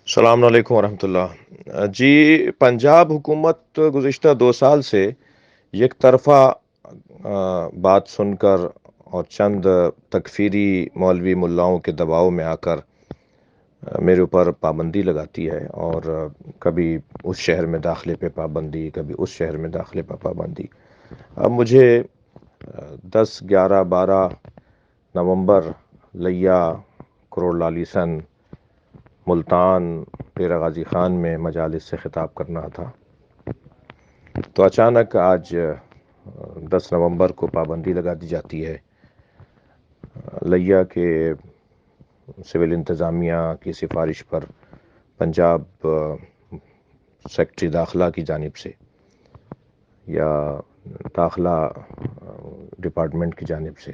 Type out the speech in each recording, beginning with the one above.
السلام علیکم ورحمۃ اللہ۔ جی، پنجاب حکومت گزشتہ 2 سال سے یک طرفہ بات سن کر اور چند تکفیری مولوی ملاؤں کے دباؤ میں آ کر میرے اوپر پابندی لگاتی ہے، اور کبھی اس شہر میں داخلے پہ پابندی، کبھی اس شہر میں داخلے پہ پابندی۔ اب مجھے 10، 11، 12 نومبر لیا، کروڑ لالیسن، ملتان، ڈیرہ غازی خان میں مجالس سے خطاب کرنا تھا، تو اچانک آج 10 نومبر کو پابندی لگا دی جاتی ہے۔ لیا کے سول انتظامیہ کی سفارش پر پنجاب سیکٹری داخلہ کی جانب سے یا داخلہ ڈپارٹمنٹ کی جانب سے،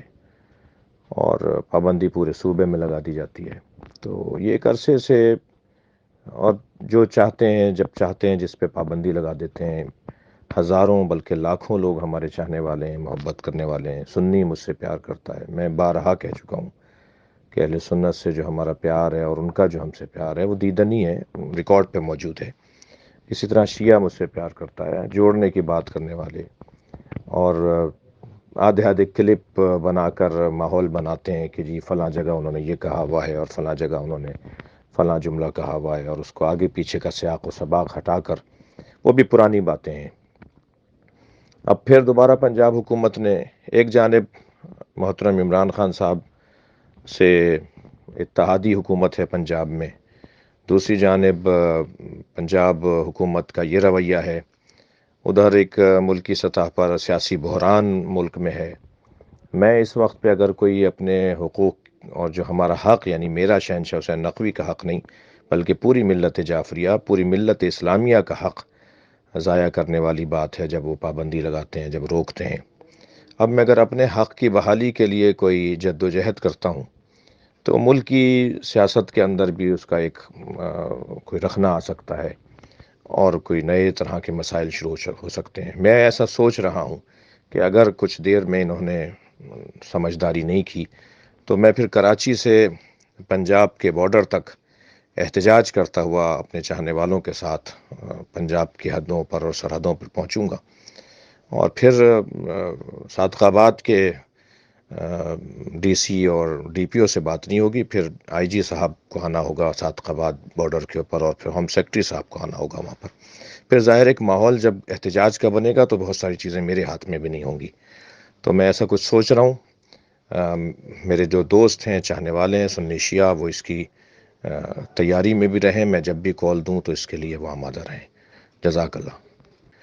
اور پابندی پورے صوبے میں لگا دی جاتی ہے۔ تو یہ ایک عرصے سے، اور جو چاہتے ہیں جب چاہتے ہیں جس پہ پابندی لگا دیتے ہیں۔ ہزاروں بلکہ لاکھوں لوگ ہمارے چاہنے والے ہیں، محبت کرنے والے ہیں۔ سنی مجھ سے پیار کرتا ہے، میں بارہا کہہ چکا ہوں کہ اہل سنت سے جو ہمارا پیار ہے اور ان کا جو ہم سے پیار ہے وہ دیدنی ہے، ریکارڈ پہ موجود ہے۔ اسی طرح شیعہ مجھ سے پیار کرتا ہے، جوڑنے کی بات کرنے والے، اور آدھے آدھے کلپ بنا کر ماحول بناتے ہیں کہ جی فلاں جگہ انہوں نے یہ کہا ہوا ہے اور فلاں جگہ انہوں نے فلاں جملہ کہا ہوا ہے، اور اس کو آگے پیچھے کا سیاق و سباق ہٹا کر وہ بھی پرانی باتیں ہیں۔ اب پھر دوبارہ پنجاب حکومت نے ایک جانب محترم عمران خان صاحب سے اتحادی حکومت ہے پنجاب میں، دوسری جانب پنجاب حکومت کا یہ رویہ ہے، ادھر ایک ملکی سطح پر سیاسی بحران ملک میں ہے۔ میں اس وقت پہ اگر کوئی اپنے حقوق اور جو ہمارا حق، یعنی میرا شہنشاہ حسین نقوی کا حق نہیں بلکہ پوری ملت جعفریہ، پوری ملت اسلامیہ کا حق ضائع کرنے والی بات ہے جب وہ پابندی لگاتے ہیں، جب روکتے ہیں۔ اب میں اگر اپنے حق کی بحالی کے لیے کوئی جد و جہد کرتا ہوں تو ملک کی سیاست کے اندر بھی اس کا ایک کوئی رخنہ آ سکتا ہے، اور کوئی نئے طرح کے مسائل شروع ہو سکتے ہیں۔ میں ایسا سوچ رہا ہوں کہ اگر کچھ دیر میں انہوں نے سمجھداری نہیں کی تو میں پھر کراچی سے پنجاب کے بارڈر تک احتجاج کرتا ہوا اپنے چاہنے والوں کے ساتھ پنجاب کی حدوں پر اور سرحدوں پر پہنچوں گا، اور پھر صادق آباد کے ڈی سی اور ڈی پی او سے بات نہیں ہوگی، پھر آئی جی صاحب کو آنا ہوگا صادق آباد بارڈر کے اوپر، اور پھر ہوم سیکرٹری صاحب کو آنا ہوگا وہاں پر۔ پھر ظاہر ایک ماحول جب احتجاج کا بنے گا تو بہت ساری چیزیں میرے ہاتھ میں بھی نہیں ہوں گی۔ تو میں ایسا کچھ سوچ رہا ہوں۔ میرے جو دوست ہیں، چاہنے والے ہیں سنی شیعہ، وہ اس کی تیاری میں بھی رہیں، میں جب بھی کال دوں تو اس کے لیے وہ آمادہ رہیں۔ جزاک اللہ۔